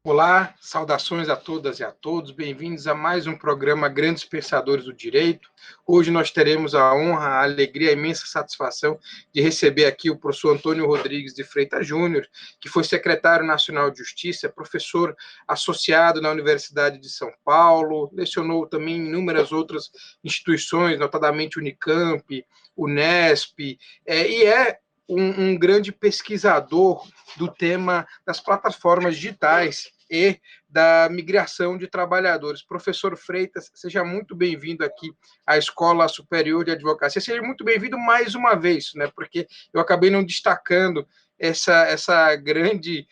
Olá, saudações a todas e a todos, bem-vindos a mais um programa Grandes Pensadores do Direito. Hoje nós teremos a honra, a alegria, a imensa satisfação de receber aqui o professor Antônio Rodrigues de Freitas Júnior, que foi secretário nacional de Justiça, professor associado na Universidade de São Paulo, lecionou também em inúmeras outras instituições, notadamente Unicamp, Unesp, e é um grande pesquisador do tema das plataformas digitais e da migração de trabalhadores. Professor Freitas, seja muito bem-vindo aqui à Escola Superior de Advocacia. Seja muito bem-vindo mais uma vez, né? Porque eu acabei não destacando essa grande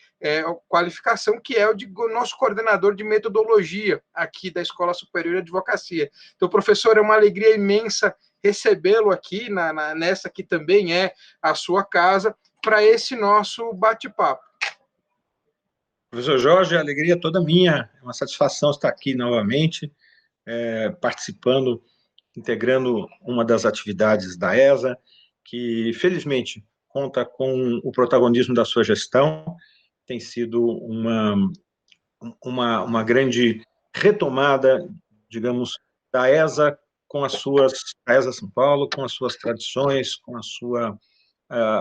qualificação que é o de nosso coordenador de metodologia aqui da Escola Superior de Advocacia. Então, professor, é uma alegria imensa recebê-lo aqui nessa que também é a sua casa para esse nosso bate-papo. Professor Jorge, a alegria é toda minha, é uma satisfação estar aqui novamente, participando, integrando uma das atividades da ESA, que felizmente conta com o protagonismo da sua gestão, tem sido uma grande retomada, digamos, da ESA com a ESA São Paulo, com as suas tradições, com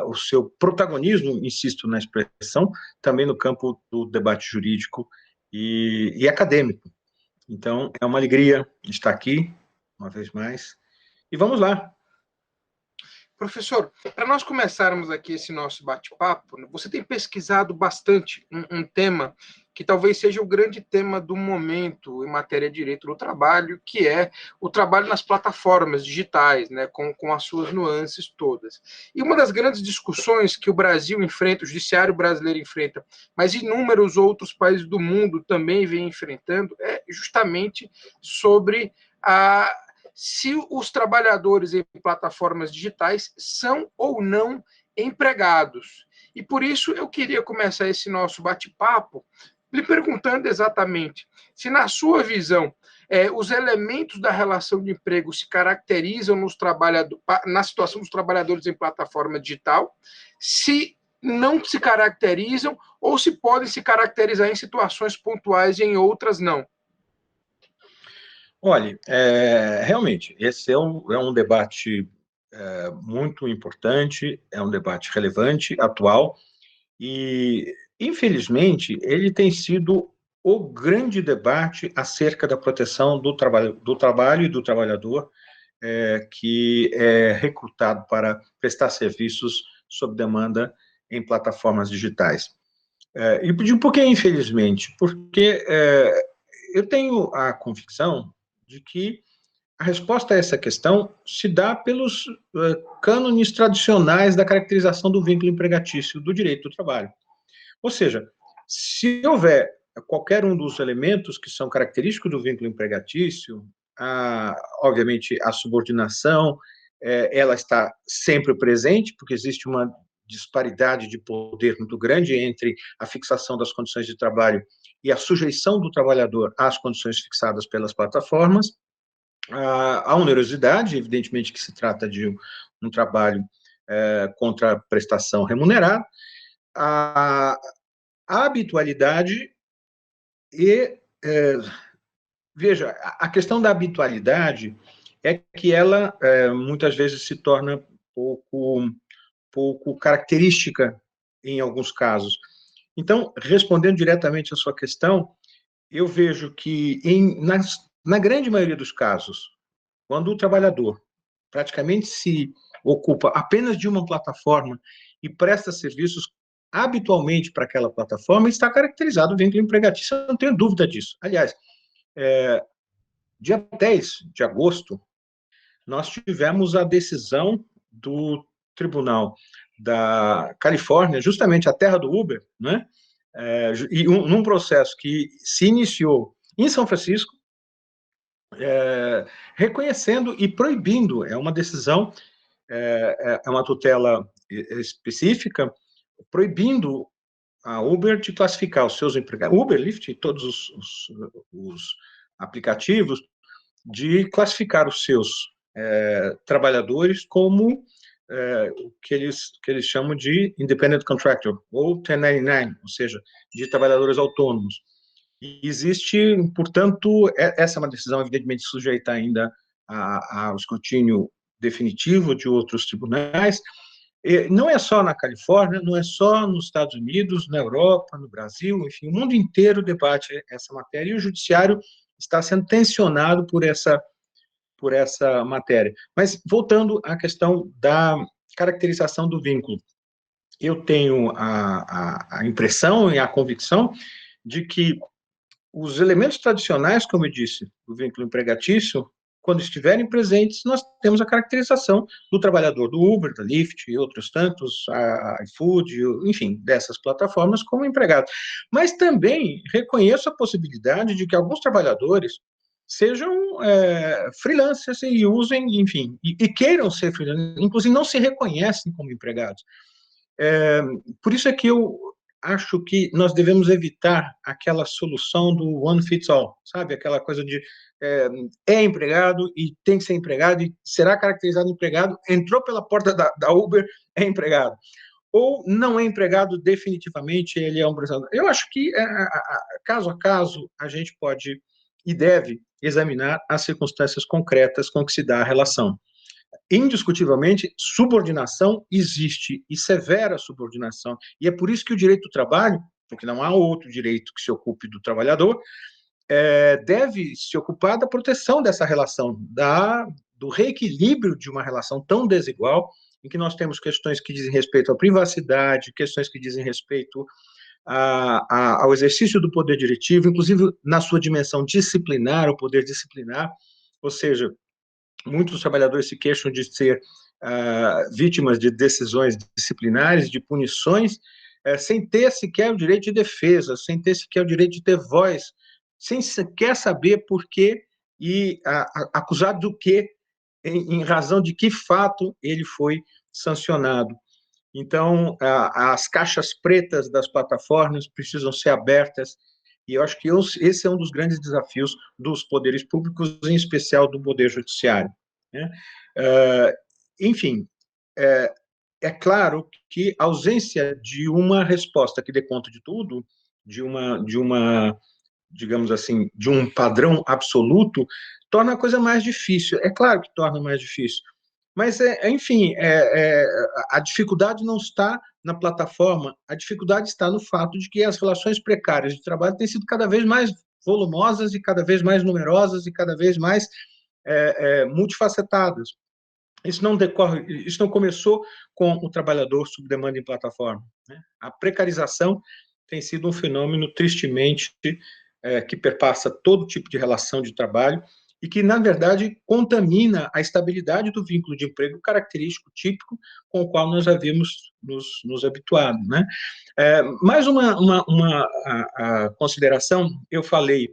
o seu protagonismo, insisto na expressão, também no campo do debate jurídico e acadêmico. Então, é uma alegria estar aqui, uma vez mais, e vamos lá. Professor, para nós começarmos aqui esse nosso bate-papo, você tem pesquisado bastante um tema que talvez seja o grande tema do momento em matéria de direito do trabalho, que é o trabalho nas plataformas digitais, né, com as suas nuances todas. E uma das grandes discussões que o Brasil enfrenta, o judiciário brasileiro enfrenta, mas inúmeros outros países do mundo também vêm enfrentando, é justamente sobre se os trabalhadores em plataformas digitais são ou não empregados. E por isso eu queria começar esse nosso bate-papo lhe perguntando exatamente se, na sua visão, os elementos da relação de emprego se caracterizam na situação dos trabalhadores em plataforma digital, se não se caracterizam ou se podem se caracterizar em situações pontuais e em outras não. Olha, realmente, esse é um debate muito importante, é um debate relevante, atual, e, infelizmente, ele tem sido o grande debate acerca da proteção do trabalho e do trabalhador que é recrutado para prestar serviços sob demanda em plataformas digitais. E por que, infelizmente? Porque eu tenho a convicção de que a resposta a essa questão se dá pelos cânones tradicionais da caracterização do vínculo empregatício do direito do trabalho. Ou seja, se houver qualquer um dos elementos que são característicos do vínculo empregatício, obviamente a subordinação, ela está sempre presente, porque existe uma disparidade de poder muito grande entre a fixação das condições de trabalho e a sujeição do trabalhador às condições fixadas pelas plataformas. A onerosidade, evidentemente que se trata de um trabalho contra prestação remunerada, a habitualidade e, veja, a questão da habitualidade é que ela muitas vezes se torna pouco característica em alguns casos. Então, respondendo diretamente à sua questão, eu vejo que na grande maioria dos casos, quando o trabalhador praticamente se ocupa apenas de uma plataforma e presta serviços habitualmente para aquela plataforma, está caracterizado o vínculo empregatício, eu não tenho dúvida disso. Aliás, dia 10 de agosto, nós tivemos a decisão do Tribunal da Califórnia, justamente a terra do Uber, né? E num processo que se iniciou em São Francisco, reconhecendo e proibindo, é uma decisão, é uma tutela específica, proibindo a Uber de classificar os seus empregados, Uber, Lyft, todos os aplicativos, de classificar os seus trabalhadores como o que eles chamam de independent contractor, ou 1099, ou seja, de trabalhadores autônomos. E existe, portanto, essa é uma decisão, evidentemente, sujeita ainda ao escrutínio definitivo de outros tribunais. Não é só na Califórnia, não é só nos Estados Unidos, na Europa, no Brasil, enfim, o mundo inteiro debate essa matéria, e o judiciário está sendo tensionado por essa matéria. Mas, voltando à questão da caracterização do vínculo, eu tenho a impressão e a convicção de que os elementos tradicionais, como eu disse, do vínculo empregatício, quando estiverem presentes, nós temos a caracterização do trabalhador do Uber, da Lyft e outros tantos, a iFood, enfim, dessas plataformas como empregado. Mas também reconheço a possibilidade de que alguns trabalhadores sejam freelancers e usem, enfim, e queiram ser freelancers, inclusive não se reconhecem como empregados. Por isso é que eu acho que nós devemos evitar aquela solução do one fits all, sabe? Aquela coisa de empregado e tem que ser empregado e será caracterizado empregado, entrou pela porta da Uber, é empregado. Ou não é empregado definitivamente, ele é um prestador. Eu acho que, caso a caso, a gente pode e deve examinar as circunstâncias concretas com que se dá a relação. Indiscutivelmente, subordinação existe, e severa subordinação. E é por isso que o direito do trabalho, porque não há outro direito que se ocupe do trabalhador, deve se ocupar da proteção dessa relação, do reequilíbrio de uma relação tão desigual, em que nós temos questões que dizem respeito à privacidade, questões que dizem respeito ao exercício do poder diretivo, inclusive na sua dimensão disciplinar, o poder disciplinar, ou seja, muitos trabalhadores se queixam de ser vítimas de decisões disciplinares, de punições, sem ter sequer o direito de defesa, sem ter sequer o direito de ter voz, sem sequer saber por quê e acusado do quê, em razão de que fato ele foi sancionado. Então, as caixas pretas das plataformas precisam ser abertas, e eu acho que esse é um dos grandes desafios dos poderes públicos, em especial do Poder Judiciário, né? Enfim, é claro que a ausência de uma resposta que dê conta de tudo, digamos assim, de um padrão absoluto, torna a coisa mais difícil. É claro que torna mais difícil. Mas, enfim, a dificuldade não está na plataforma, a dificuldade está no fato de que as relações precárias de trabalho têm sido cada vez mais volumosas e cada vez mais numerosas e cada vez mais multifacetadas. Isso não começou com o trabalhador sob demanda em plataforma, né? A precarização tem sido um fenômeno tristemente que perpassa todo tipo de relação de trabalho e que, na verdade, contamina a estabilidade do vínculo de emprego característico, típico, com o qual nós havíamos nos habituado, né? Mais uma consideração, eu falei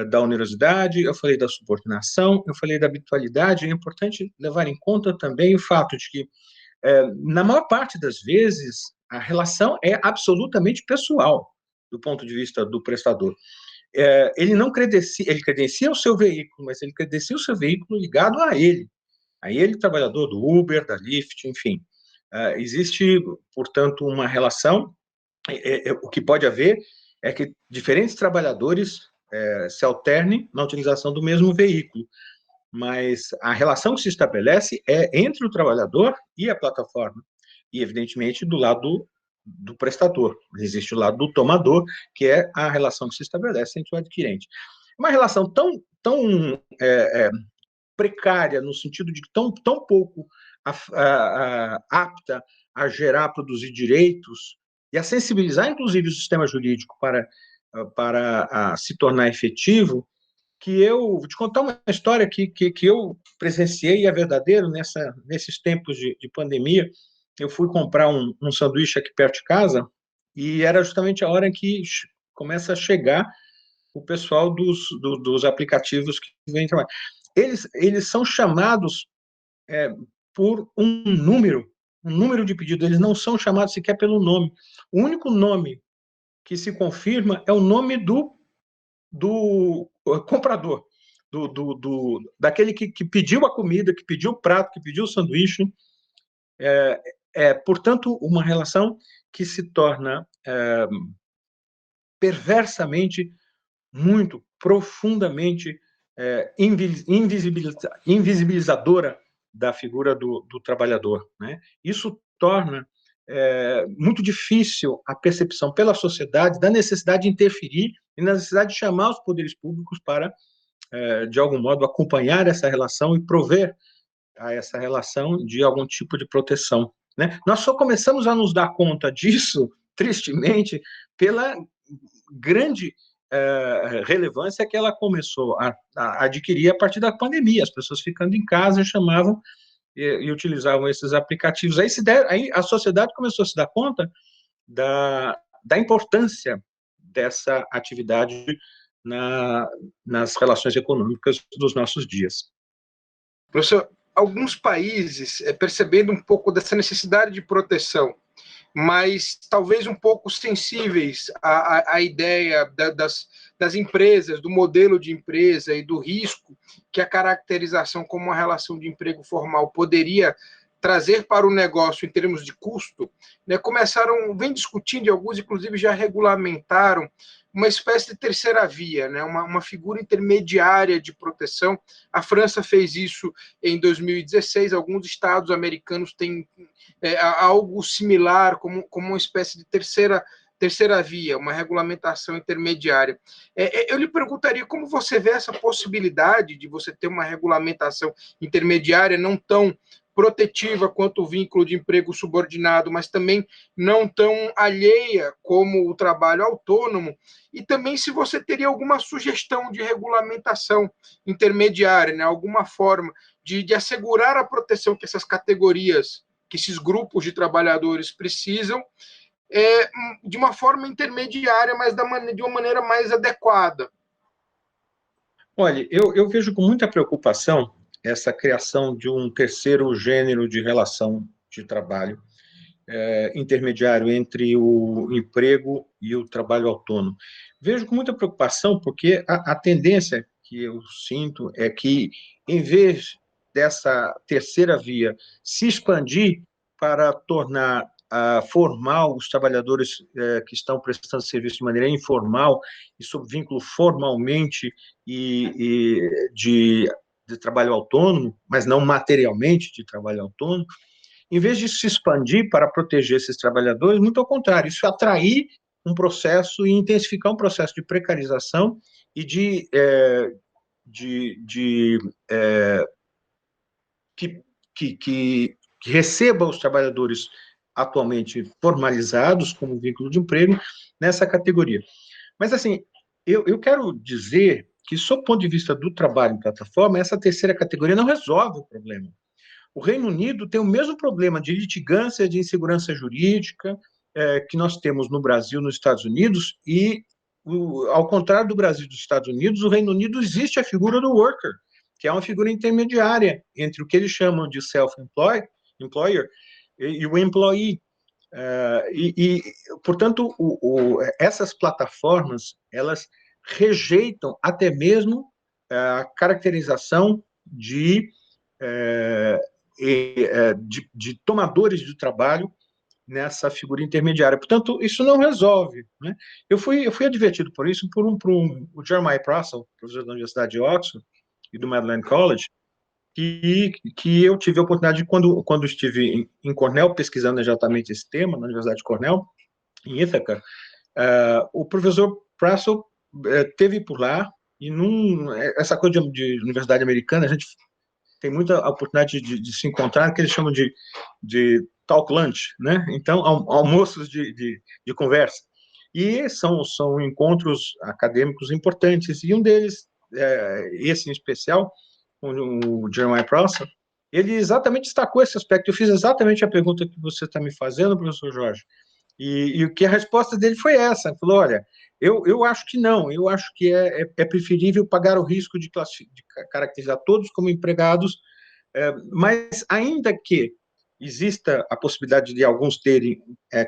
da onerosidade, eu falei da subordinação, eu falei da habitualidade. É importante levar em conta também o fato de que, na maior parte das vezes, a relação é absolutamente pessoal, do ponto de vista do prestador. Ele não credencia, ele credencia o seu veículo, mas ele credencia o seu veículo ligado a ele, trabalhador do Uber, da Lyft, enfim. Existe, portanto, uma relação, o que pode haver é que diferentes trabalhadores se alternem na utilização do mesmo veículo, mas a relação que se estabelece é entre o trabalhador e a plataforma, e, evidentemente, do lado do prestador. Existe o lado do tomador, que é a relação que se estabelece entre o adquirente. Uma relação tão precária, no sentido de tão pouco apta a gerar, produzir direitos, e a sensibilizar, inclusive, o sistema jurídico para se tornar efetivo, que eu vou te contar uma história que eu presenciei e é verdadeiro nesses tempos de pandemia. Eu fui comprar um sanduíche aqui perto de casa e era justamente a hora em que começa a chegar o pessoal dos aplicativos que vêm trabalhar. Eles são chamados por um número de pedidos, eles não são chamados sequer pelo nome. O único nome que se confirma é o nome do comprador, daquele que pediu a comida, que pediu o prato, que pediu o sanduíche. Portanto, uma relação que se torna perversamente muito profundamente invisibilizadora da figura do trabalhador, né? Isso torna muito difícil a percepção pela sociedade da necessidade de interferir e da necessidade de chamar os poderes públicos para, de algum modo, acompanhar essa relação e prover a essa relação de algum tipo de proteção, né? Nós só começamos a nos dar conta disso, tristemente, pela grande relevância que ela começou a adquirir a partir da pandemia. As pessoas ficando em casa chamavam e utilizavam esses aplicativos. Aí a sociedade começou a se dar conta da importância dessa atividade nas relações econômicas dos nossos dias. Professor, alguns países, percebendo um pouco dessa necessidade de proteção, mas talvez um pouco sensíveis à ideia das empresas, do modelo de empresa e do risco que a caracterização como uma relação de emprego formal poderia trazer para o negócio em termos de custo, né, vem discutindo, e alguns inclusive já regulamentaram, uma espécie de terceira via, né, uma figura intermediária de proteção. A França fez isso em 2016, alguns estados americanos têm algo similar, como uma espécie de terceira via, uma regulamentação intermediária. Eu lhe perguntaria como você vê essa possibilidade de você ter uma regulamentação intermediária não tão protetiva quanto o vínculo de emprego subordinado, mas também não tão alheia como o trabalho autônomo, e também se você teria alguma sugestão de regulamentação intermediária, né, alguma forma de assegurar a proteção que essas categorias, que esses grupos de trabalhadores precisam, de uma forma intermediária, mas de uma maneira mais adequada. Olha, eu vejo com muita preocupação essa criação de um terceiro gênero de relação de trabalho intermediário entre o emprego e o trabalho autônomo. Vejo com muita preocupação porque a tendência que eu sinto é que, em vez dessa terceira via se expandir para tornar formal os trabalhadores que estão prestando serviço de maneira informal e sob vínculo formalmente de trabalho autônomo, mas não materialmente de trabalho autônomo, em vez de se expandir para proteger esses trabalhadores, muito ao contrário, isso atrair um processo e intensificar um processo de precarização e que receba os trabalhadores atualmente formalizados como vínculo de emprego nessa categoria. Mas, assim, eu quero dizer que, sob o ponto de vista do trabalho em plataforma, essa terceira categoria não resolve o problema. O Reino Unido tem o mesmo problema de litigância, de insegurança jurídica que nós temos no Brasil, nos Estados Unidos, e, ao contrário do Brasil e dos Estados Unidos, o Reino Unido existe a figura do worker, que é uma figura intermediária entre o que eles chamam de self-employer e o employee. Portanto, essas plataformas, elas rejeitam até mesmo a caracterização de tomadores de trabalho nessa figura intermediária. Portanto, isso não resolve, né? Eu fui advertido por isso por o Jeremiah Prassel, professor da Universidade de Oxford e do Magdalen College, que eu tive a oportunidade de, quando estive em Cornell, pesquisando exatamente esse tema, na Universidade de Cornell, em Ithaca, o professor Prassel teve por lá, e essa coisa de universidade americana, a gente tem muita oportunidade de se encontrar, que eles chamam de talk lunch, né? Então, almoços de conversa. E são encontros acadêmicos importantes, e um deles, esse em especial, o Jeremiah Prassel, ele exatamente destacou esse aspecto. Eu fiz exatamente a pergunta que você está me fazendo, professor Jorge, e o que a resposta dele foi essa. Ele falou, olha, eu acho que não, eu acho que é preferível pagar o risco de caracterizar todos como empregados, mas ainda que exista a possibilidade de alguns terem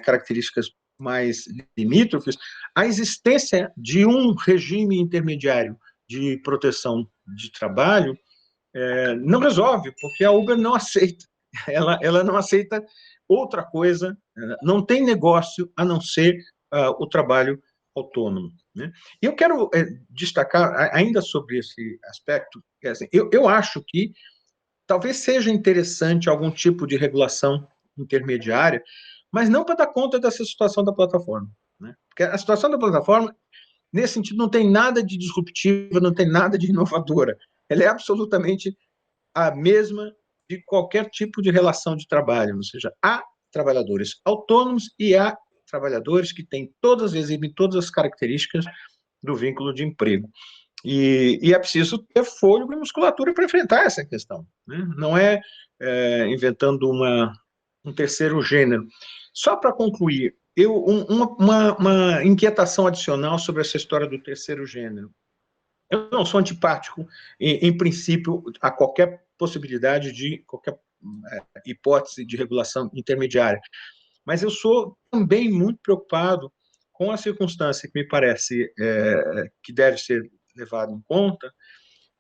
características mais limítrofes, a existência de um regime intermediário de proteção de trabalho não resolve, porque a Uber não aceita, ela não aceita outra coisa, não tem negócio a não ser o trabalho autônomo, né? E eu quero destacar ainda sobre esse aspecto, assim, eu acho que talvez seja interessante algum tipo de regulação intermediária, mas não para dar conta dessa situação da plataforma, né? Porque a situação da plataforma, nesse sentido, não tem nada de disruptiva, não tem nada de inovadora. Ela é absolutamente a mesma de qualquer tipo de relação de trabalho, ou seja, há trabalhadores autônomos e há trabalhadores que têm todas, exibem todas as características do vínculo de emprego. E é preciso ter fôlego e musculatura para enfrentar essa questão, né? Não é, inventando um terceiro gênero. Só para concluir, uma inquietação adicional sobre essa história do terceiro gênero. Eu não sou antipático, em princípio, a qualquer possibilidade de qualquer hipótese de regulação intermediária, mas eu sou também muito preocupado com a circunstância que me parece que deve ser levada em conta,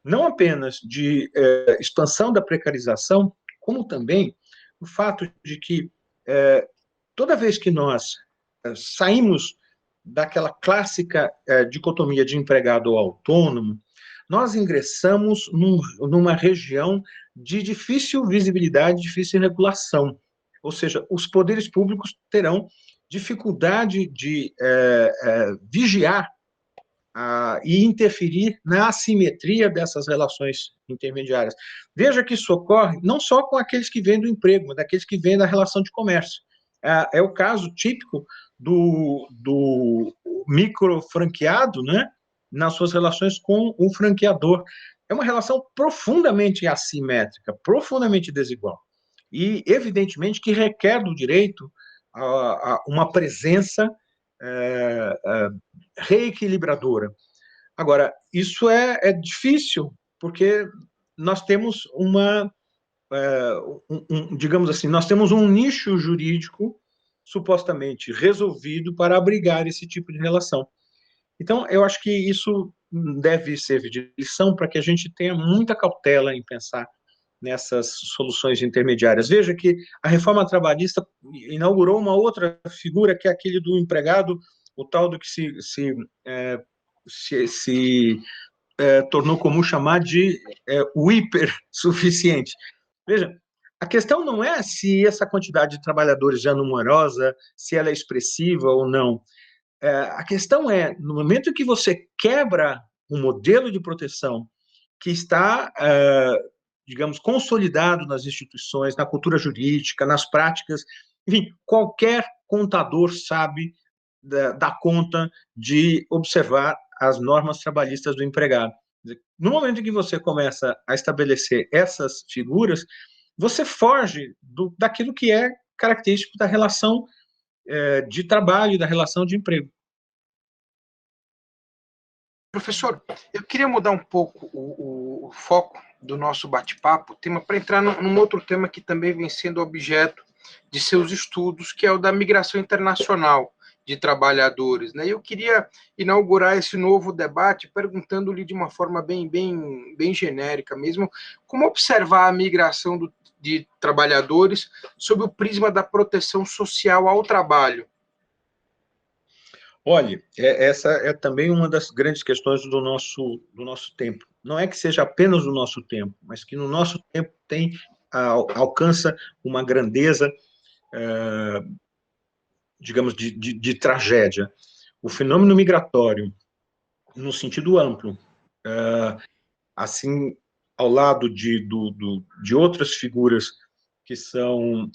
não apenas de expansão da precarização, como também o fato de que toda vez que nós saímos daquela clássica dicotomia de empregado ou autônomo, nós ingressamos numa região de difícil visibilidade, difícil regulação. Ou seja, os poderes públicos terão dificuldade de vigiar e interferir na assimetria dessas relações intermediárias. Veja que isso ocorre não só com aqueles que vêm do emprego, mas daqueles que vêm da relação de comércio. É o caso típico do microfranqueado, né, nas suas relações com o franqueador. É uma relação profundamente assimétrica, profundamente desigual. E, evidentemente, que requer do direito uma presença reequilibradora. Agora, isso é difícil, porque nós temos digamos assim, nós temos um nicho jurídico supostamente resolvido para abrigar esse tipo de relação. Então, eu acho que isso deve servir de lição para que a gente tenha muita cautela em pensar nessas soluções intermediárias. Veja que a reforma trabalhista inaugurou uma outra figura, que é aquele do empregado, o tal do que se tornou comum chamar de o hipersuficiente. Veja, a questão não é se essa quantidade de trabalhadores já numerosa, se ela é expressiva ou não. A questão é, no momento em que você quebra um modelo de proteção que está, digamos, consolidado nas instituições, na cultura jurídica, nas práticas, enfim, qualquer contador sabe dar conta de observar as normas trabalhistas do empregado. No momento em que você começa a estabelecer essas figuras, você foge daquilo que é característico da relação de trabalho, da relação de emprego. Professor, eu queria mudar um pouco o foco do nosso bate-papo, para entrar num outro tema que também vem sendo objeto de seus estudos, que é o da migração internacional de trabalhadores, né? Eu queria inaugurar esse novo debate perguntando-lhe de uma forma bem genérica mesmo, como observar a migração de trabalhadores sob o prisma da proteção social ao trabalho. Olha, essa é também uma das grandes questões do nosso tempo. Não é que seja apenas do nosso tempo, mas que no nosso tempo alcança uma grandeza, digamos, de tragédia. O fenômeno migratório, no sentido amplo, assim, ao lado de outras figuras que são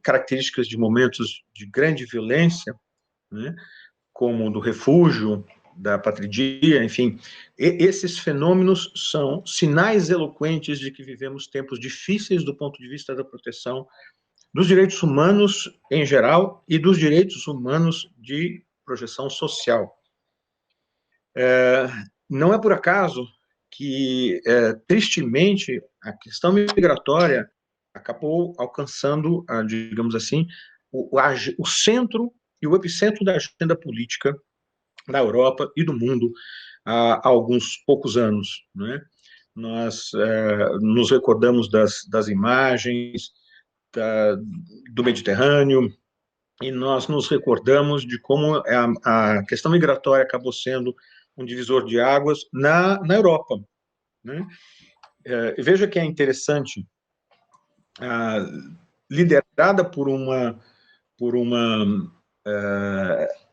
características de momentos de grande violência, né, como o do refúgio, da patridia, enfim, esses fenômenos são sinais eloquentes de que vivemos tempos difíceis do ponto de vista da proteção dos direitos humanos em geral e dos direitos humanos de projeção social. Não é por acaso que, tristemente, a questão migratória acabou alcançando, digamos assim, o centro e o epicentro da agenda política da Europa e do mundo há alguns poucos anos, né? Nós nos recordamos das imagens do Mediterrâneo, e nós nos recordamos de como a questão migratória acabou sendo um divisor de águas na Europa, né? Veja que é interessante, liderada por uma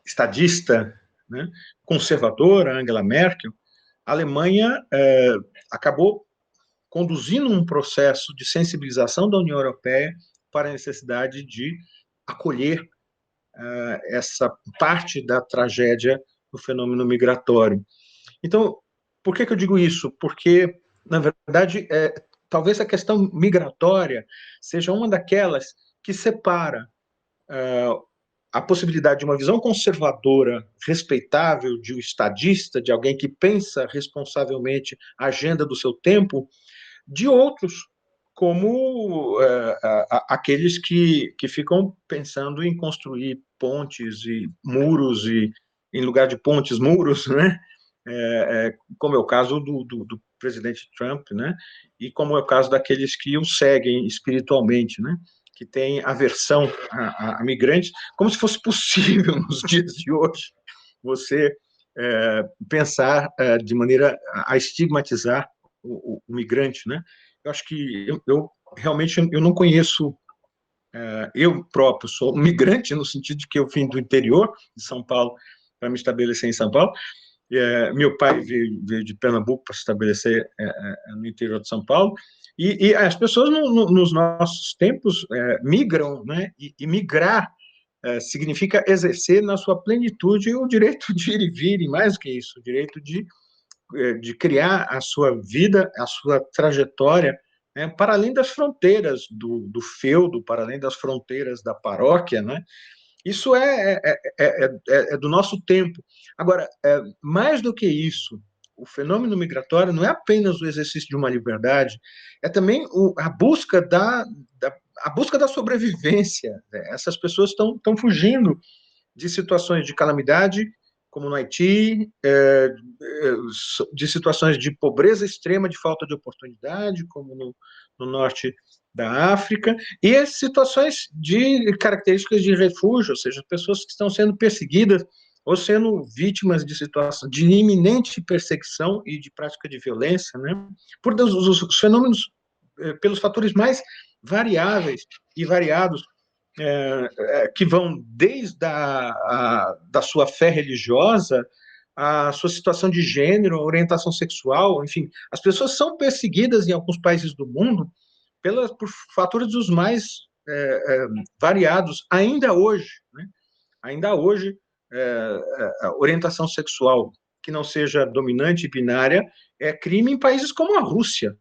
estadista, né, conservadora, Angela Merkel, a Alemanha acabou conduzindo um processo de sensibilização da União Europeia para a necessidade de acolher essa parte da tragédia do fenômeno migratório. Então, por que eu digo isso? Porque, na verdade, talvez a questão migratória seja uma daquelas que separa a possibilidade de uma visão conservadora, respeitável, de um estadista, de alguém que pensa responsavelmente a agenda do seu tempo, de outros, como aqueles que ficam pensando em construir pontes e muros, e em lugar de pontes, muros, né? Como é o caso do presidente Trump, né? E como é o caso daqueles que o seguem espiritualmente, né? Que têm aversão a migrantes, como se fosse possível nos dias de hoje você pensar de maneira a estigmatizar o migrante, né? Eu acho que eu realmente eu não conheço, eu próprio sou um migrante no sentido de que eu vim do interior de São Paulo para me estabelecer em São Paulo. Meu pai veio de Pernambuco para se estabelecer no interior de São Paulo, e as pessoas nos nossos tempos migram, né? E migrar significa exercer na sua plenitude o direito de ir e vir, e mais do que isso, o direito de criar a sua vida, a sua trajetória, né, para além das fronteiras do feudo, para além das fronteiras da paróquia, né? Isso é do nosso tempo. Agora, mais do que isso, o fenômeno migratório não é apenas o exercício de uma liberdade, é também a busca a busca da sobrevivência. Essas pessoas estão fugindo de situações de calamidade, como no Haiti, de situações de pobreza extrema, de falta de oportunidade, como no norte da África, e as situações de características de refúgio, ou seja, pessoas que estão sendo perseguidas ou sendo vítimas de situação de iminente perseguição e de prática de violência, né? Por os fenômenos, pelos fatores mais variáveis e variados, que vão desde da sua fé religiosa, a sua situação de gênero, orientação sexual, enfim, as pessoas são perseguidas em alguns países do mundo por fatores dos mais variados, ainda hoje, né? Ainda hoje, a orientação sexual que não seja dominante e binária é crime em países como a Rússia,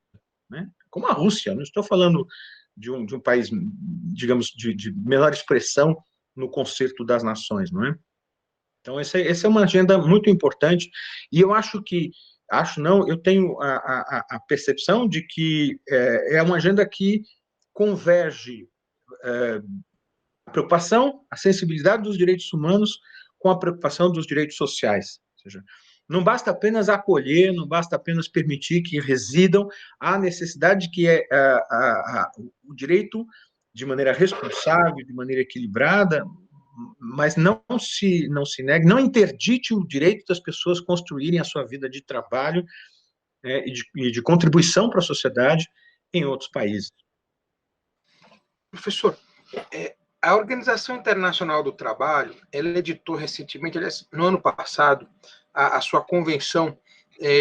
né? Como a Rússia, não estou falando de um país, digamos, de menor expressão no concerto das nações, não é? Então, essa é uma agenda muito importante, e eu acho que, não, eu tenho a percepção de que é uma agenda que converge a preocupação, a sensibilidade dos direitos humanos com a preocupação dos direitos sociais. Ou seja, não basta apenas acolher, não basta apenas permitir que residam, há necessidade de que o direito, de maneira responsável, de maneira equilibrada, mas não se negue, não interdite o direito das pessoas construírem a sua vida de trabalho e de contribuição para a sociedade em outros países. Professor, a Organização Internacional do Trabalho, ela editou recentemente, aliás, no ano passado, a sua convenção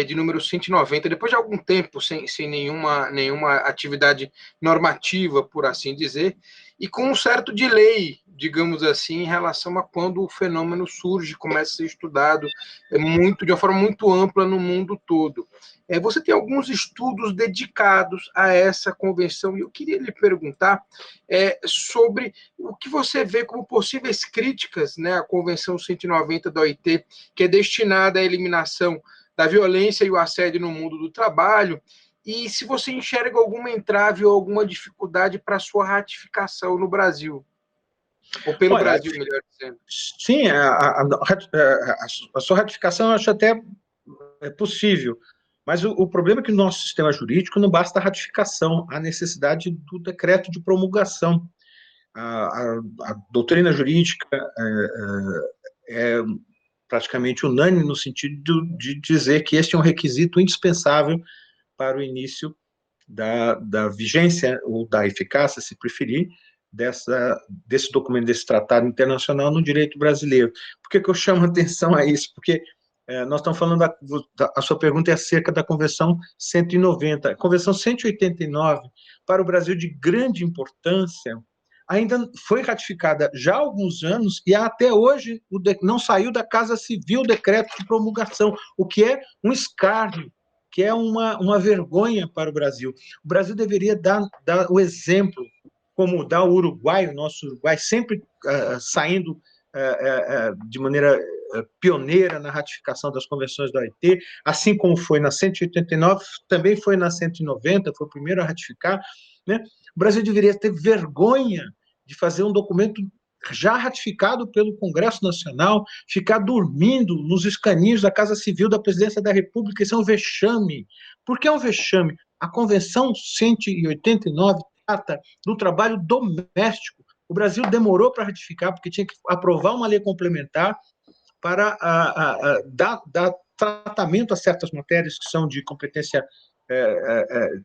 de número 190, depois de algum tempo sem nenhuma atividade normativa, por assim dizer, e com um certo delay, digamos assim, em relação a quando o fenômeno surge, começa a ser estudado de uma forma muito ampla no mundo todo. Você tem alguns estudos dedicados a essa convenção, e eu queria lhe perguntar sobre o que você vê como possíveis críticas, né, à Convenção 190 da OIT, que é destinada à eliminação da violência e o assédio no mundo do trabalho, e se você enxerga alguma entrave ou alguma dificuldade para a sua ratificação no Brasil, ou pelo Olha, Brasil, melhor dizendo. sim, a sua ratificação eu acho até possível, mas o problema é que no nosso sistema jurídico não basta a ratificação, há necessidade do decreto de promulgação. a doutrina jurídica é praticamente unânime no sentido de dizer que este é um requisito indispensável para o início da vigência ou da eficácia, se preferir, desse documento, desse tratado internacional no direito brasileiro. Por que eu chamo a atenção a isso? Porque nós estamos falando, a sua pergunta é acerca da Convenção 190. A Convenção 189, para o Brasil de grande importância, ainda foi ratificada já há alguns anos e até hoje não saiu da Casa Civil o decreto de promulgação, o que é um escárnio, que é uma vergonha para o Brasil. O Brasil deveria dar o exemplo, como dá o Uruguai, o nosso Uruguai, sempre saindo de maneira pioneira na ratificação das convenções da OIT, assim como foi na 189, também foi na 190, foi o primeiro a ratificar, né? O Brasil deveria ter vergonha de fazer um documento já ratificado pelo Congresso Nacional, ficar dormindo nos escaninhos da Casa Civil da Presidência da República. Isso é um vexame. Por que é um vexame? A Convenção 189 trata do trabalho doméstico. O Brasil demorou para ratificar, porque tinha que aprovar uma lei complementar para dar tratamento a certas matérias que são de competência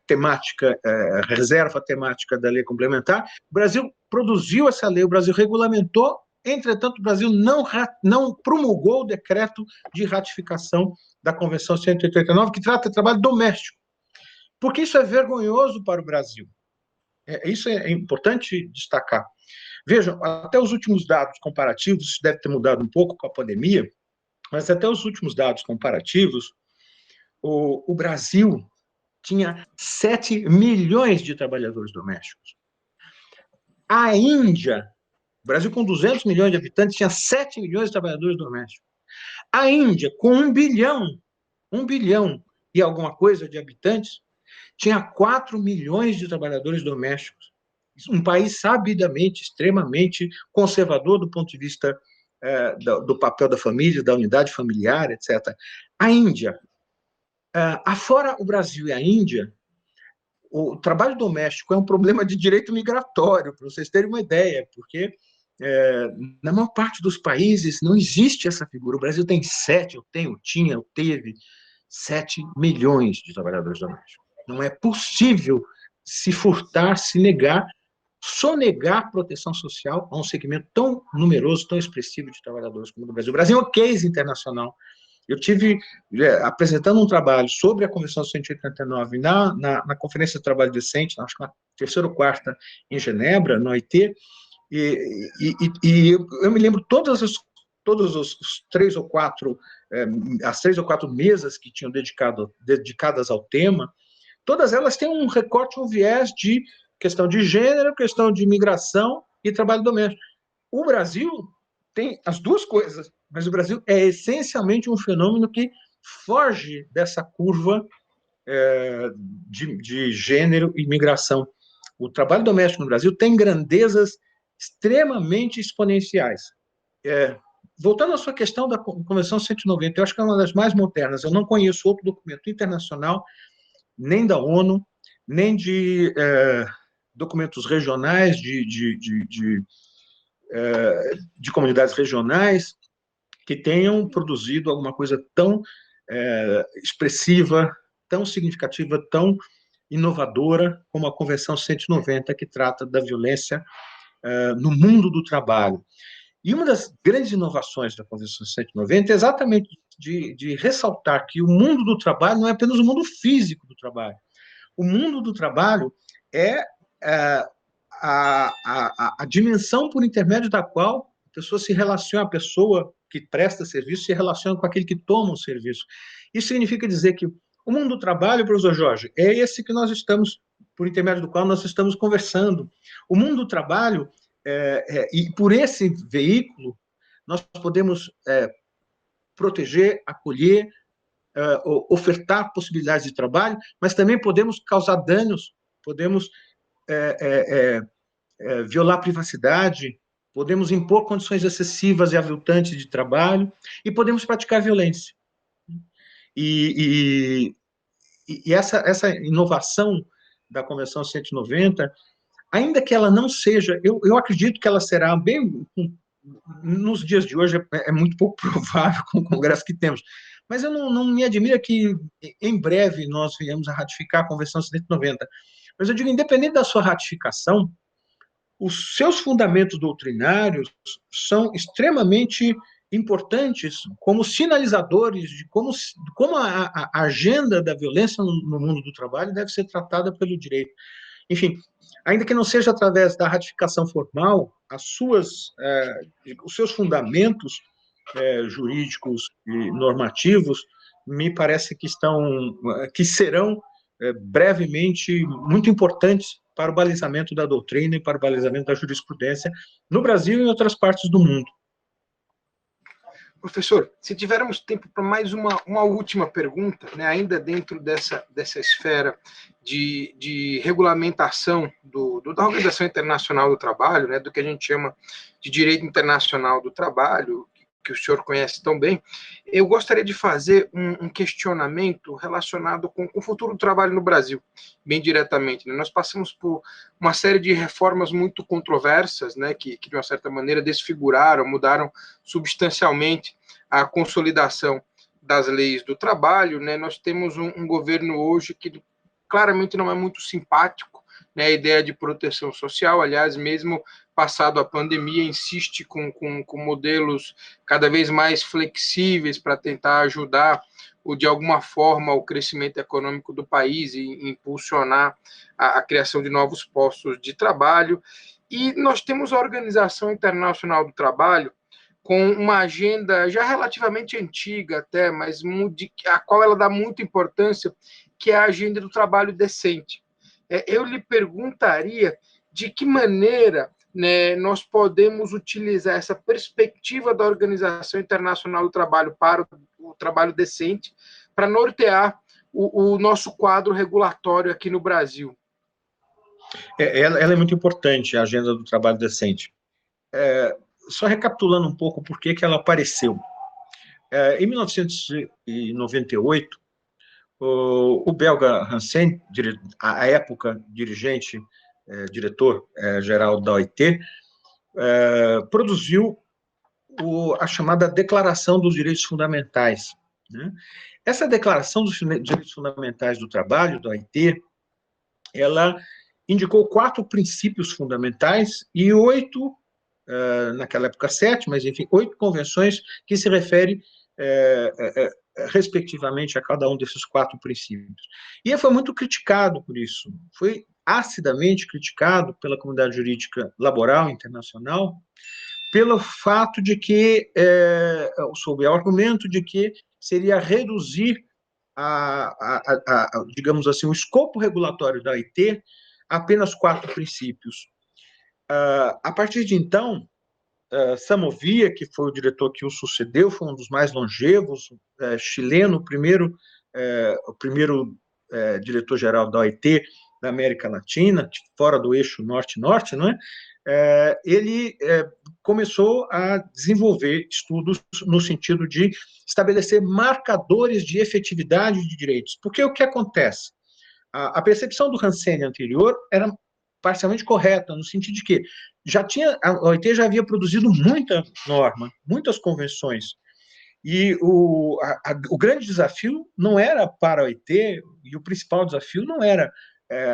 temática, reserva temática da lei complementar. O Brasil produziu essa lei, o Brasil regulamentou, entretanto, o Brasil não promulgou o decreto de ratificação da Convenção 189, que trata de trabalho doméstico. Porque isso é vergonhoso para o Brasil. Isso é importante destacar. Vejam, até os últimos dados comparativos, isso deve ter mudado um pouco com a pandemia, mas até os últimos dados comparativos, o Brasil tinha 7 milhões de trabalhadores domésticos. A Índia, o Brasil com 200 milhões de habitantes, tinha 7 milhões de trabalhadores domésticos. A Índia, com 1 bilhão e alguma coisa de habitantes, tinha 4 milhões de trabalhadores domésticos. Um país sabidamente, extremamente conservador do ponto de vista do papel da família, da unidade familiar, etc. A Índia, afora o Brasil e a Índia, o trabalho doméstico é um problema de direito migratório, para vocês terem uma ideia, porque na maior parte dos países não existe essa figura. O Brasil tem 7, teve 7 milhões de trabalhadores domésticos. Não é possível se furtar, se negar, sonegar proteção social a um segmento tão numeroso, tão expressivo de trabalhadores como o do Brasil. O Brasil é um case internacional. Eu tive apresentando um trabalho sobre a Convenção 189 na Conferência de Trabalho Decente, acho que na terceira ou quarta, em Genebra, no OIT, e eu me lembro todos os 3 ou 4, as 3 ou 4 mesas que tinham dedicadas ao tema, todas elas têm um recorte, um viés de questão de gênero, questão de imigração e trabalho doméstico. O Brasil tem as duas coisas, mas o Brasil é essencialmente um fenômeno que foge dessa curva de gênero e migração. O trabalho doméstico no Brasil tem grandezas extremamente exponenciais. Voltando à sua questão da Convenção 190, eu acho que é uma das mais modernas. Eu não conheço outro documento internacional, nem da ONU, nem de documentos regionais, de comunidades regionais, que tenham produzido alguma coisa tão expressiva, tão significativa, tão inovadora como a Convenção 190, que trata da violência no mundo do trabalho. E uma das grandes inovações da Convenção 190 é exatamente de ressaltar que o mundo do trabalho não é apenas o mundo físico do trabalho. O mundo do trabalho é a dimensão por intermédio da qual a pessoa se relaciona, a pessoa que presta serviço se relaciona com aquele que toma o serviço. Isso significa dizer que o mundo do trabalho, professor Jorge, é esse que nós estamos, por intermédio do qual nós estamos conversando. O mundo do trabalho, e por esse veículo, nós podemos proteger, acolher, ofertar possibilidades de trabalho, mas também podemos causar danos, podemos violar a privacidade, podemos impor condições excessivas e aviltantes de trabalho e podemos praticar violência. E essa inovação da Convenção 190 ainda que ela não seja, eu acredito que ela será bem, nos dias de hoje é muito pouco provável com o Congresso que temos, mas eu não me admira que em breve nós venhamos a ratificar a Convenção 190. Mas eu digo, independente da sua ratificação, os seus fundamentos doutrinários são extremamente importantes como sinalizadores de como a agenda da violência no mundo do trabalho deve ser tratada pelo direito. Enfim, ainda que não seja através da ratificação formal, os seus fundamentos jurídicos e normativos me parece que serão brevemente muito importantes para o balizamento da doutrina e para o balizamento da jurisprudência no Brasil e em outras partes do mundo. Professor, se tivermos tempo para mais uma última pergunta, né, ainda dentro dessa esfera de regulamentação da Organização Internacional do Trabalho, né, do que a gente chama de direito internacional do trabalho, que o senhor conhece tão bem, eu gostaria de fazer um questionamento relacionado com o futuro do trabalho no Brasil, bem diretamente. Né? Nós passamos por uma série de reformas muito controversas, né, que de uma certa maneira desfiguraram, mudaram substancialmente a consolidação das leis do trabalho. Né? Nós temos um governo hoje que claramente não é muito simpático, né, a ideia de proteção social, aliás, mesmo passado a pandemia, insiste com modelos cada vez mais flexíveis para tentar ajudar, de alguma forma, o crescimento econômico do país e impulsionar a criação de novos postos de trabalho. E nós temos a Organização Internacional do Trabalho com uma agenda já relativamente antiga até, mas a qual ela dá muita importância, que é a agenda do trabalho decente. Eu lhe perguntaria de que maneira, né, nós podemos utilizar essa perspectiva da Organização Internacional do Trabalho para o trabalho decente, para nortear o nosso quadro regulatório aqui no Brasil. Ela é muito importante, a agenda do trabalho decente. Só recapitulando um pouco por que ela apareceu. Em 1998, o belga Hansen, à época diretor-geral da OIT, produziu a chamada Declaração dos Direitos Fundamentais. Né? Essa Declaração dos Direitos Fundamentais do Trabalho, da OIT, ela indicou 4 princípios fundamentais e 8, naquela época 7, mas enfim, 8 convenções que se referem respectivamente a cada um desses 4 princípios. E ele foi muito criticado por isso, foi acidamente criticado pela comunidade jurídica laboral internacional, pelo fato de que, sob o argumento de que seria reduzir, digamos assim, o escopo regulatório da OIT a apenas 4 princípios. A partir de então, Samovia, que foi o diretor que o sucedeu, foi um dos mais longevos, chileno, o primeiro diretor-geral da OIT da América Latina, fora do eixo norte-norte, não é? Ele começou a desenvolver estudos no sentido de estabelecer marcadores de efetividade de direitos. Porque o que acontece? A percepção do Hansen anterior era parcialmente correta, no sentido de que a OIT já havia produzido muita norma, muitas convenções, e o grande desafio não era para a OIT, e o principal desafio não era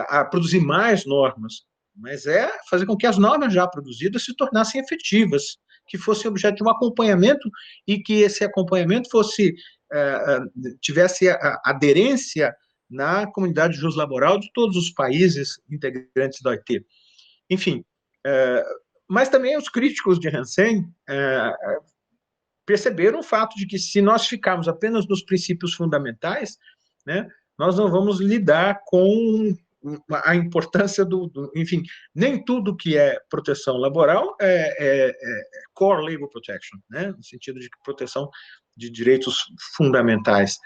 a produzir mais normas, mas fazer com que as normas já produzidas se tornassem efetivas, que fossem objeto de um acompanhamento e que esse acompanhamento tivesse aderência na comunidade juslaboral de todos os países integrantes da OIT. Enfim, mas também os críticos de Hansen perceberam o fato de que, se nós ficarmos apenas nos princípios fundamentais, né, nós não vamos lidar com a importância enfim, nem tudo que é proteção laboral é core labor protection, né, no sentido de proteção de direitos fundamentais.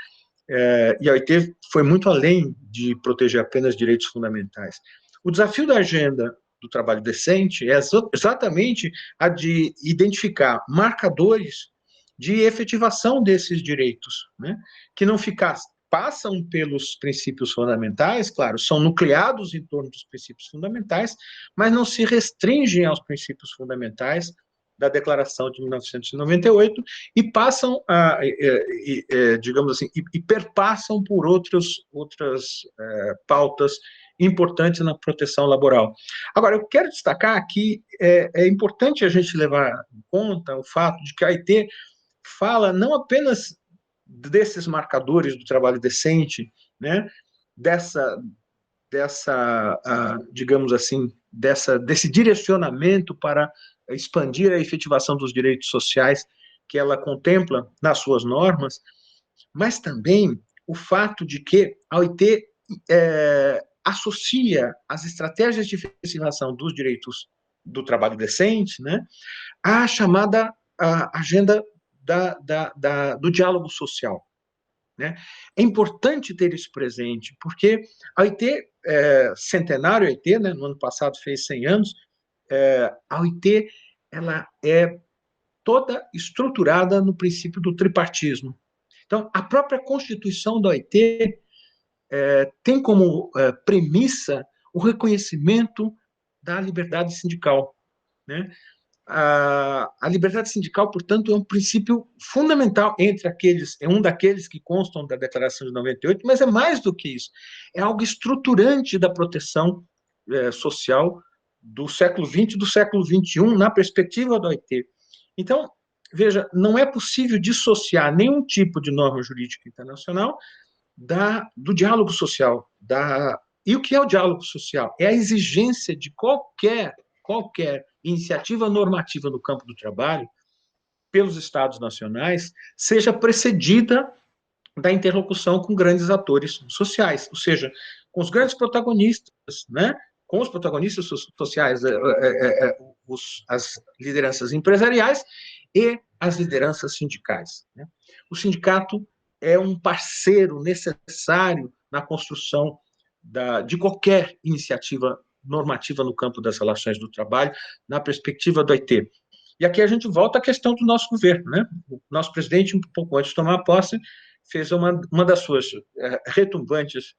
E a OIT foi muito além de proteger apenas direitos fundamentais. O desafio da agenda do trabalho decente é exatamente a de identificar marcadores de efetivação desses direitos, né? Que não ficasse passam pelos princípios fundamentais, claro, são nucleados em torno dos princípios fundamentais, mas não se restringem aos princípios fundamentais da Declaração de 1998 e passam digamos assim, e perpassam por outras pautas importantes na proteção laboral. Agora, eu quero destacar que é importante a gente levar em conta o fato de que a OIT fala não apenas desses marcadores do trabalho decente, né, digamos assim, desse direcionamento para expandir a efetivação dos direitos sociais que ela contempla nas suas normas, mas também o fato de que a OIT associa as estratégias de efetivação dos direitos do trabalho decente, né, à chamada agenda do diálogo social. Né? É importante ter isso presente, porque a OIT, centenário OIT, né, no ano passado fez 100 anos, a OIT ela é toda estruturada no princípio do tripartismo. Então, a própria Constituição da OIT tem como premissa o reconhecimento da liberdade sindical, né? A liberdade sindical, portanto, é um princípio fundamental entre aqueles, é um daqueles que constam da Declaração de 98, mas é mais do que isso. É algo estruturante da proteção social do século XX e do século XXI, na perspectiva da OIT. Então, veja, não é possível dissociar nenhum tipo de norma jurídica internacional do diálogo social. E o que é o diálogo social? É a exigência de qualquer iniciativa normativa no campo do trabalho, pelos Estados nacionais, seja precedida da interlocução com grandes atores sociais, ou seja, com os grandes protagonistas, né? Com os protagonistas sociais, as lideranças empresariais e as lideranças sindicais. Né? O sindicato é um parceiro necessário na construção de qualquer iniciativa normativa no campo das relações do trabalho, na perspectiva do OIT. E aqui a gente volta à questão do nosso governo. Né? O nosso presidente, um pouco antes de tomar posse, fez uma das suas retumbantes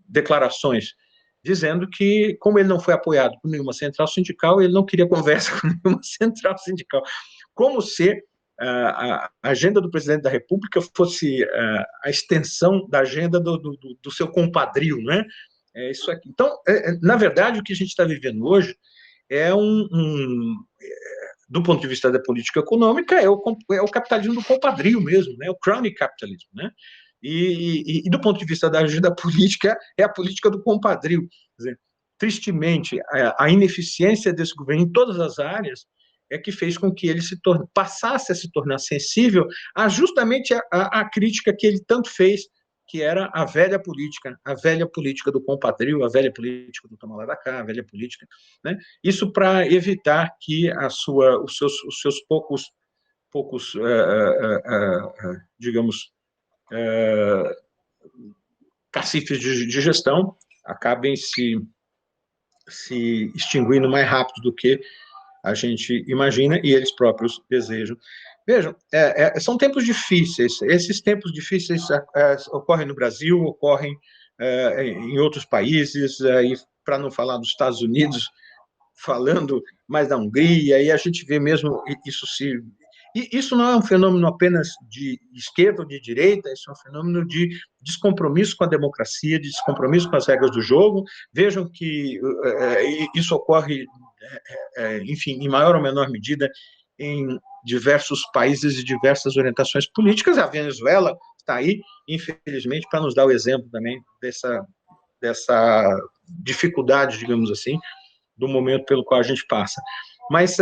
declarações, dizendo que, como ele não foi apoiado por nenhuma central sindical, ele não queria conversa com nenhuma central sindical. Como se a agenda do presidente da República fosse a extensão da agenda do seu compadrio, né? É isso aqui. Então, na verdade, o que a gente está vivendo hoje é do ponto de vista da política econômica, é o capitalismo do compadrio mesmo, né? O crony capitalism, né? E do ponto de vista da agenda política, é a política do compadrio. Quer dizer, tristemente, a ineficiência desse governo em todas as áreas é que fez com que ele passasse a se tornar sensível a justamente a crítica que ele tanto fez, que era a velha política do compadrio, a velha política do toma lá da cá, a velha política, né? Isso para evitar que os seus poucos digamos, cacifes de gestão acabem se extinguindo mais rápido do que a gente imagina e eles próprios desejam. Vejam, são tempos difíceis. Esses tempos difíceis ocorrem no Brasil, ocorrem em outros países, e para não falar dos Estados Unidos, falando mais da Hungria, e a gente vê mesmo isso se... E isso não é um fenômeno apenas de esquerda ou de direita, isso é um fenômeno de descompromisso com a democracia, de descompromisso com as regras do jogo. Vejam que isso ocorre, enfim, em maior ou menor medida, em diversos países e diversas orientações políticas. A Venezuela está aí, infelizmente, para nos dar o exemplo também dessa dificuldade, digamos assim, do momento pelo qual a gente passa. Mas,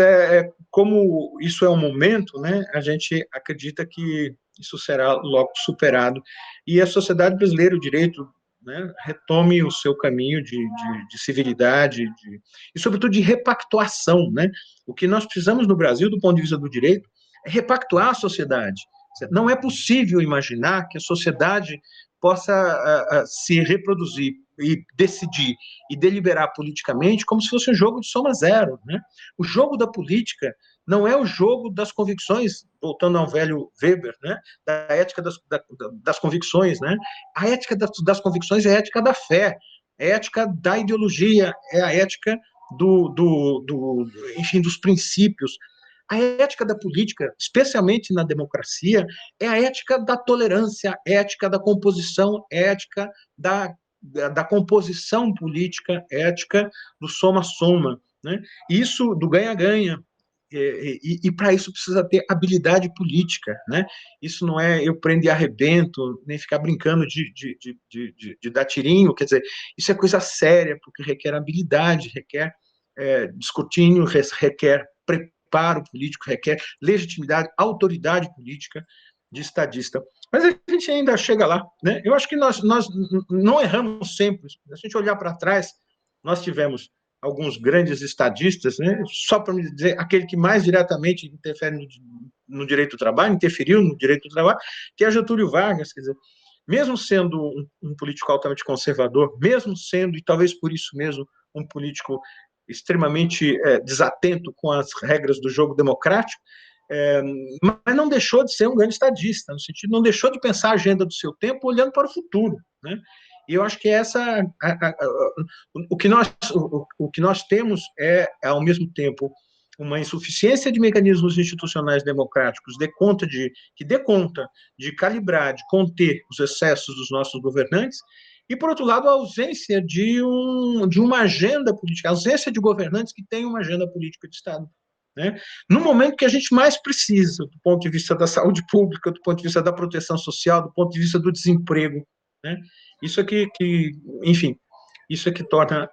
como isso é um momento, né, a gente acredita que isso será logo superado. E a sociedade brasileira, o direito, né, retome o seu caminho de civilidade e, sobretudo, de repactuação. Né? O que nós precisamos no Brasil, do ponto de vista do direito, é repactuar a sociedade. Não é possível imaginar que a sociedade possa se reproduzir e decidir e deliberar politicamente como se fosse um jogo de soma zero. Né? O jogo da política não é o jogo das convicções, voltando ao velho Weber, né? Da ética das convicções. Né? A ética das convicções é a ética da fé, é a ética da ideologia, é a ética enfim, dos princípios. A ética da política, especialmente na democracia, é a ética da tolerância, ética da composição, ética da composição política, ética do soma-soma. Né? Isso do ganha-ganha. E para isso precisa ter habilidade política. Né? Isso não é eu prendo e arrebento, nem ficar brincando de dar tirinho, quer dizer, isso é coisa séria, porque requer habilidade, requer escrutínio, requer preparo político, requer legitimidade, autoridade política de estadista. Mas a gente ainda chega lá. Né? Eu acho que nós não erramos sempre. Se a gente olhar para trás, nós tivemos alguns grandes estadistas, né? Só para me dizer, aquele que mais diretamente interfere no direito do trabalho, interferiu no direito do trabalho, que é Getúlio Vargas, quer dizer, mesmo sendo um político altamente conservador, mesmo sendo, e talvez por isso mesmo, um político extremamente desatento com as regras do jogo democrático, mas não deixou de ser um grande estadista, no sentido, não deixou de pensar a agenda do seu tempo olhando para o futuro. Né? E eu acho que o que nós temos é, ao mesmo tempo, uma insuficiência de mecanismos institucionais democráticos que dê conta de calibrar, de conter os excessos dos nossos governantes, e, por outro lado, a ausência de uma agenda política, a ausência de governantes que tenham uma agenda política de Estado. Né? No momento que a gente mais precisa, do ponto de vista da saúde pública, do ponto de vista da proteção social, do ponto de vista do desemprego. Né? Isso é enfim, isso é que torna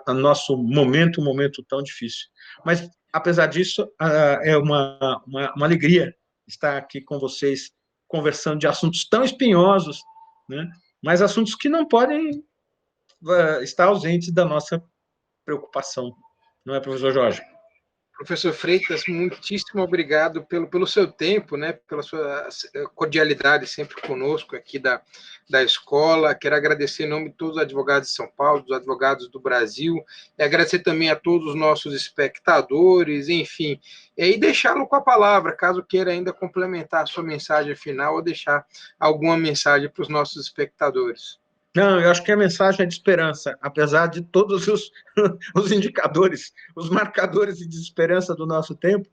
o nosso momento um momento tão difícil. Mas, apesar disso, é uma alegria estar aqui com vocês, conversando de assuntos tão espinhosos, né? Mas assuntos que não podem estar ausentes da nossa preocupação. Não é, professor Jorge? Professor Freitas, muitíssimo obrigado pelo seu tempo, né, pela sua cordialidade sempre conosco aqui da escola. Quero agradecer em nome de todos os advogados de São Paulo, dos advogados do Brasil, e agradecer também a todos os nossos espectadores, enfim, e deixá-lo com a palavra, caso queira ainda complementar a sua mensagem final ou deixar alguma mensagem para os nossos espectadores. Não, eu acho que a mensagem é de esperança, apesar de todos os indicadores, os marcadores de desesperança do nosso tempo,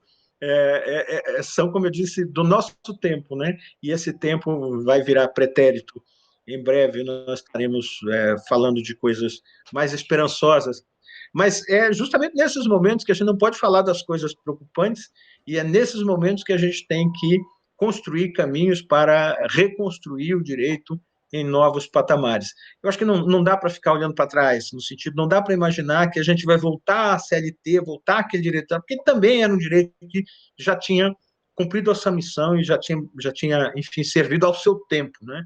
são, como eu disse, do nosso tempo, né? E esse tempo vai virar pretérito. Em breve nós estaremos falando de coisas mais esperançosas. Mas é justamente nesses momentos que a gente não pode falar das coisas preocupantes, e é nesses momentos que a gente tem que construir caminhos para reconstruir o direito em novos patamares. Eu acho que não dá para ficar olhando para trás, no sentido, não dá para imaginar que a gente vai voltar à CLT, voltar àquele direito, porque também era um direito que já tinha cumprido a sua missão e já tinha, enfim, servido ao seu tempo, né?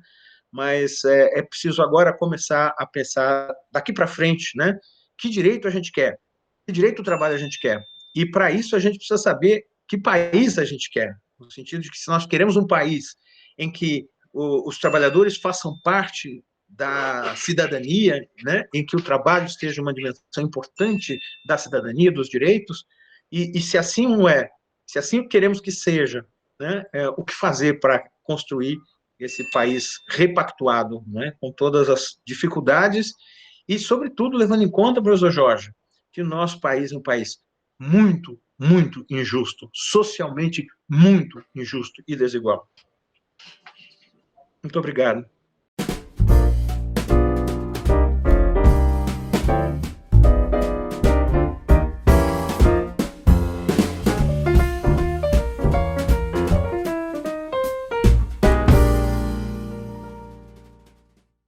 Mas é preciso agora começar a pensar daqui para frente, né? Que direito a gente quer? Que direito do trabalho a gente quer? E para isso a gente precisa saber que país a gente quer, no sentido de que se nós queremos um país em que os trabalhadores façam parte da cidadania, né, em que o trabalho esteja uma dimensão importante da cidadania, dos direitos, e se assim não é, se assim queremos que seja, né, o que fazer para construir esse país repactuado, né, com todas as dificuldades e, sobretudo, levando em conta, professor Jorge, que o nosso país é um país muito, muito injusto, socialmente muito injusto e desigual. Muito obrigado.